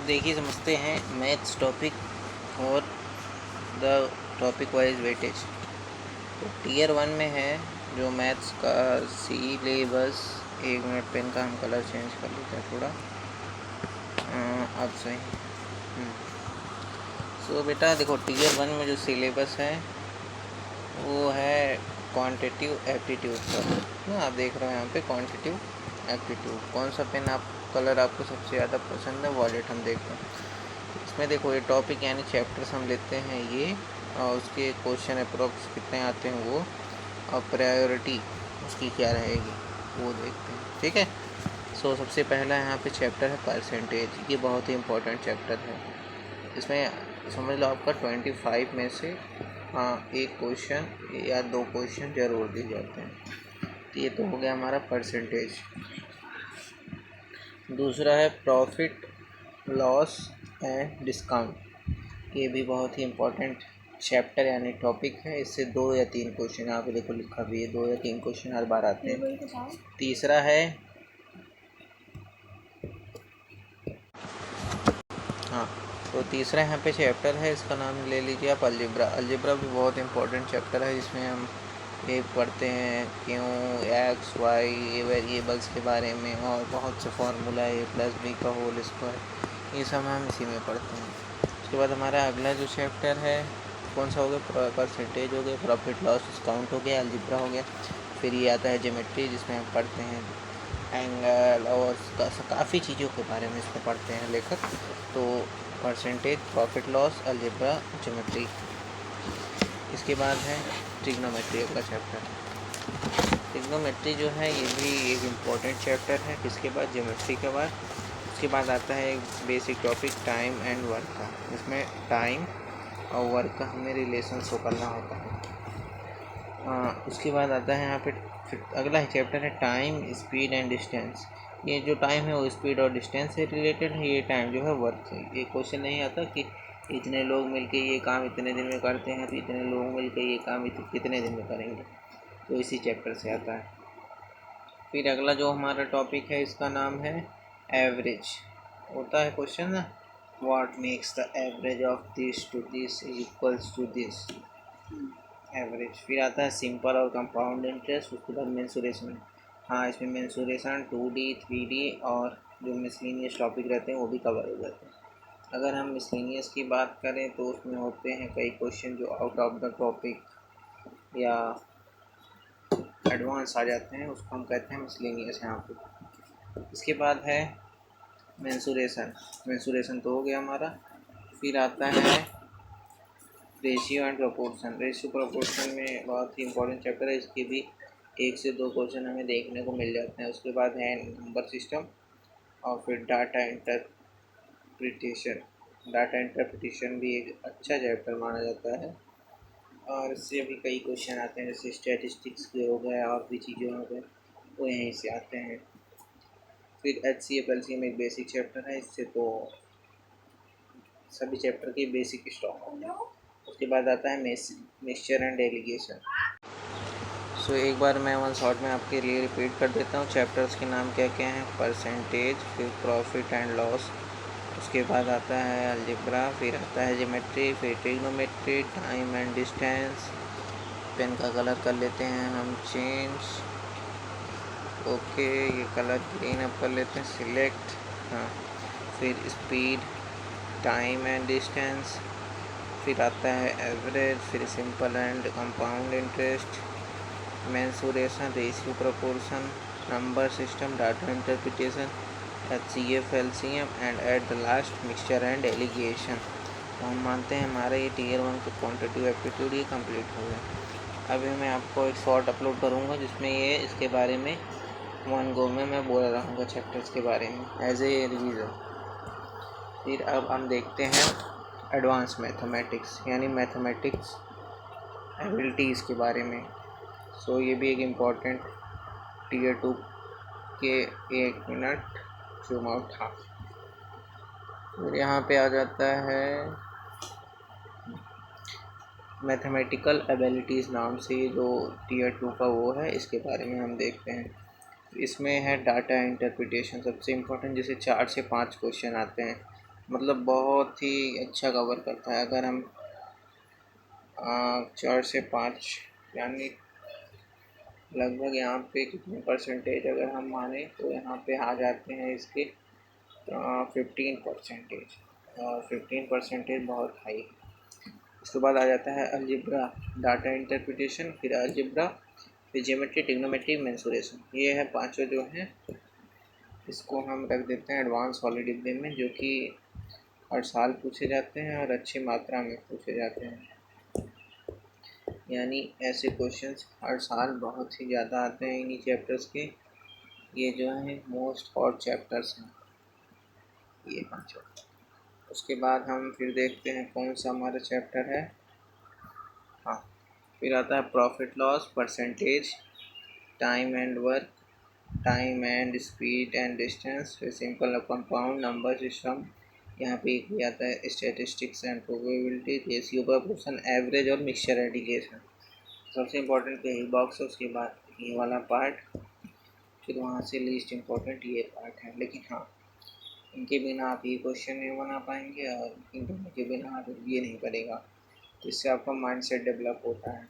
देखिए समझते हैं मैथ्स टॉपिक और द टॉपिक वाइज वेटेज। तो टीयर 1 में है जो मैथ्स का सिलेबस। 1 मिनट, पेन का हम कलर चेंज कर लेते हैं थोड़ा। अब सही। सो बेटा देखो, टीयर 1 में जो सिलेबस है वो है क्वांटिटिव एप्टीट्यूड का ना। आप देख रहे हो यहाँ पे क्वांटिटिव एप्टीट्यूड। कौन सा पेन आप कलर आपको सबसे ज़्यादा पसंद है, वॉलेट हम देखते हैं। इसमें देखो ये टॉपिक यानी चैप्टर्स हम लेते हैं ये, और उसके क्वेश्चन अप्रोक्स कितने आते हैं वो, और प्रायोरिटी उसकी क्या रहेगी वो देखते हैं। ठीक है। सो सबसे पहला यहाँ पे चैप्टर है परसेंटेज। ये बहुत ही इम्पोर्टेंट चैप्टर है। इसमें समझ लो आपका 25 में से एक क्वेश्चन या दो क्वेश्चन जरूर दिए जाते हैं। तो ये तो हो गया हमारा परसेंटेज। दूसरा है प्रॉफिट लॉस एंड डिस्काउंट। ये भी बहुत ही इम्पोर्टेंट चैप्टर यानी टॉपिक है। इससे 2 या 3 क्वेश्चन यहाँ पे देखो लिखा भी है, 2 या 3 क्वेश्चन हर बार आते हैं। तीसरा है तो तीसरा यहाँ पे चैप्टर है, इसका नाम ले लीजिए आप अलजेब्रा। अलजेब्रा भी बहुत इम्पोर्टेंट चैप्टर है, जिसमें हम ये पढ़ते हैं क्यों, एक्स वाई, ये वेरिएबल्स के बारे में, और बहुत से फार्मूला, a+b का होल स्क्वायर, ये सब हम इसी में पढ़ते हैं। उसके बाद हमारा अगला जो चैप्टर है कौन सा हो गया, परसेंटेज हो गया, प्रॉफिट लॉस डिस्काउंट हो गया, अलजेब्रा हो गया। फिर ये आता है ज्योमेट्री, जिसमें हम पढ़ते हैं एंगल और काफ़ी चीज़ों के बारे में इसमें पढ़ते हैं लेखक। तो percentage, profit loss, algebra, geometry. इसके बाद है ट्रिग्नोमेट्री का चैप्टर। ट्रिग्नोमेट्री जो है ये भी एक इम्पॉर्टेंट चैप्टर है। इसके बाद ज्योमेट्री के बाद उसके बाद आता है एक basic topic time and work का। इसमें टाइम और वर्क का हमें रिलेशन शो करना होता है। उसके बाद आता है यहाँ पे फिर अगला चैप्टर है टाइम, स्पीड एंड डिस्टेंस। ये जो टाइम है वो स्पीड और डिस्टेंस से रिलेटेड है। ये टाइम जो है वर्क से। ये क्वेश्चन नहीं आता कि इतने लोग मिलके ये काम इतने दिन में करते हैं, तो इतने लोग मिलके ये काम कितने दिन में करेंगे, तो इसी चैप्टर से आता है। फिर अगला जो हमारा टॉपिक है इसका नाम है एवरेज। होता है क्वेश्चन ना, what makes the average of this to this equals to this, average. फिर आता है सिंपल और कंपाउंड इंटरेस्ट। उसके बाद मेंसुरेशन। हाँ, इसमें मेंसुरेशन 2D 3D और जो मिसलेनियस टॉपिक रहते हैं वो भी कवर हो जाते हैं। अगर हम मिसलेनियस की बात करें तो उसमें होते हैं कई क्वेश्चन जो आउट ऑफ द टॉपिक या एडवांस आ जाते हैं, उसको हम कहते हैं मिसलेनियस यहाँ पे। इसके बाद है मेंसुरेशन। मेंसुरेशन तो हो गया हमारा। फिर आता है ratio and proportion. Ratio proportion में बहुत ही इंपॉर्टेंट चैप्टर है। इसके भी 1 से 2 क्वेश्चन हमें देखने को मिल जाते हैं। उसके बाद है नंबर सिस्टम और फिर डाटा इंटरप्रिटेशन। डाटा इंटरप्रिटेशन भी एक अच्छा चैप्टर माना जाता है, और इससे भी कई क्वेश्चन आते हैं, जैसे स्टैटिस्टिक्स के हो गए और भी चीज़ें हो गए, वो यहीं से आते हैं। फिर HCF LCM एक बेसिक चैप्टर है, इससे तो सभी चैप्टर के बेसिक स्टॉक होते हैं। उसके बाद आता है मिक्सचर एंड डेलीगेशन। सो एक बार मैं वन शॉट में आपके लिए रिपीट कर देता हूँ। चैप्टर्स के नाम क्या क्या हैं, परसेंटेज, फिर प्रॉफिट एंड लॉस, उसके बाद आता है अलजेब्रा, फिर आता है ज्योमेट्री, फिर trigonometry, time and distance. Pen का कलर कर लेते हैं हम चेंज। ओके, ये कलर ग्रीन अप कर लेते हैं सिलेक्ट। हाँ, फिर स्पीड, टाइम एंड डिस्टेंस, फिर आता है एवरेज, फिर simple and compound interest, mensuration, ratio proportion, number system, data interpretation, HCF LCM and at the last mixture and delegation. तो हम मानते हैं हमारा ये टीयर 1 का क्वांटिटिव एप्टीट्यूड ये कंप्लीट हो गया। अभी मैं आपको एक शॉर्ट अपलोड करूँगा जिसमें ये इसके बारे में वन गो में मैं बोल रहूँगा चैप्टर्स के बारे में एज ए रिवीजन। फिर अब हम देखते हैं एडवांस मैथमेटिक्स यानी मैथमेटिक्स एबिलिटीज़ के बारे में। सो ये भी एक इम्पॉर्टेंट टीयर 2 के 1 मिनट जूम आउट था। फिर यहाँ पे आ जाता है मैथमेटिकल एबिलिटीज़ नाम से जो टीयर 2 का वो है, इसके बारे में हम देखते हैं। इसमें है डाटा इंटरप्रिटेशन सबसे इम्पोर्टेंट, जैसे 4 से 5 क्वेश्चन आते हैं मतलब बहुत ही अच्छा कवर करता है। अगर हम 4 से 5 यानी लगभग यहाँ पे कितने परसेंटेज अगर हम माने तो यहाँ पे आ जाते हैं इसके 15%। और 15% बहुत हाई है। उसके बाद आ जाता है अलजेब्रा, डाटा इंटरप्रिटेशन, फिर अलजेब्रा, फिर ज्योमेट्री, ट्रिग्नोमेट्री, मेंसुरेशन। ये है पांचों जो हैं। इसको हम रख देते हैं एडवांस वाले डिब्बे में, जो कि हर साल पूछे जाते हैं और अच्छी मात्रा में पूछे जाते हैं। यानी ऐसे क्वेश्चंस हर साल बहुत ही ज़्यादा आते हैं इन्हीं चैप्टर्स के। ये जो हैं मोस्ट हॉट चैप्टर्स हैं ये पांचों। उसके बाद हम फिर देखते हैं कौन सा हमारा चैप्टर है। हाँ, फिर आता है profit loss, percentage, time and work, time and speed and distance, फिर सिंपल और कंपाउंड नंबर सिस्टम। यहाँ पे एक भी आता है statistics and probability, ratio, proportion, average और मिक्सचर एडिकेशन। सबसे इम्पोर्टेंट तो यही बॉक्स है। उसके बाद ये वाला पार्ट, फिर वहाँ से लीस्ट इम्पोर्टेंट ये पार्ट है। लेकिन हाँ, इनके बिना आप ये क्वेश्चन नहीं बना पाएंगे और इन दोनों के बिना आप ये नहीं करेगा। तो इससे आपका माइंडसेट डेवलप होता है।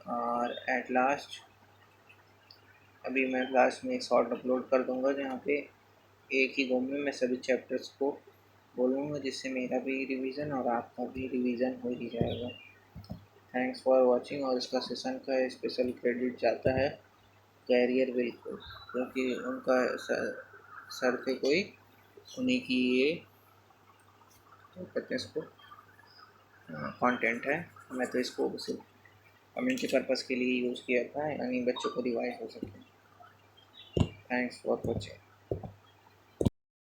और एट लास्ट अभी मैं लास्ट में एक शॉर्ट अपलोड कर दूंगा जहाँ पे एक ही घूम में मैं सभी चैप्टर्स को बोलूँगा, जिससे मेरा भी रिवीजन और आपका भी रिवीजन हो ही जाएगा। Thanks for watching. और इसका सेशन का स्पेशल क्रेडिट जाता है कैरियर विल को, क्योंकि उनका सर थे कोई, उन्हीं की ये क्या कहते हैं इसको कंटेंट है। मैं तो इसको सिर्फ कम्युनिटी पर्पज़ के लिए यूज़ किया था, यानी बच्चों को रिवाइज हो सके। Thanks for watching.